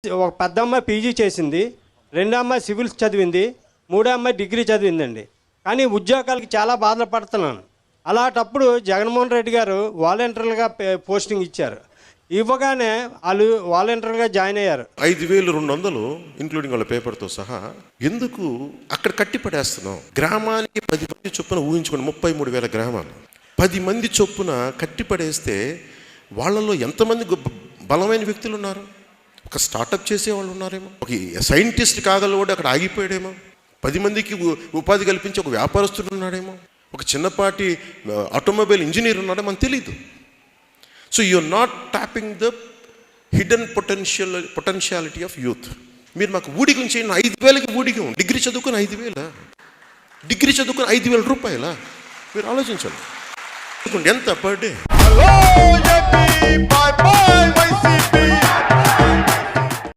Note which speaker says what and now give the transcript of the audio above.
Speaker 1: ఒక పెద్ద అమ్మాయి పీజీ చేసింది, రెండో అమ్మాయి సివిల్స్ చదివింది, మూడో అమ్మాయి డిగ్రీ చదివిందండి. కానీ ఉద్యోగాలకి చాలా బాధలు పడుతున్నాను. అలాంటప్పుడు జగన్మోహన్ రెడ్డి గారు వాలంటీర్లుగా పోస్టింగ్ ఇచ్చారు. ఇవ్వగానే వాళ్ళు వాలంటీర్గా జాయిన్ అయ్యారు.
Speaker 2: 5200 ఇంక్లూడింగ్ వాళ్ళ పేపర్తో సహా. ఎందుకు అక్కడ కట్టి పడేస్తున్నాం? గ్రామానికి 10 మంది చొప్పున ఊహించుకోండి, 33,000 గ్రామాలు. 10 మంది చొప్పున కట్టి పడేస్తే వాళ్ళలో ఎంతమంది బలమైన వ్యక్తులు ఉన్నారు? ఒక స్టార్టప్ చేసేవాళ్ళు ఉన్నారేమో, ఒక సైంటిస్ట్ కాగలవాడు అక్కడ ఆగిపోయాడేమో, 10 మందికి ఉపాధి కల్పించి ఒక వ్యాపారస్తుడు ఉన్నాడేమో, ఒక చిన్నపాటి ఆటోమొబైల్ ఇంజనీర్ ఉన్నాడో మనకు తెలీదు. So you are not tapping the hidden potentiality of youth. మీరు మాకు ఊడిగం చేయండి, 5,000కి ఊడిగం. డిగ్రీ చదువుకొని 5,000 రూపాయల. మీరు ఆలోచించండి, ఎంత పర్ డే.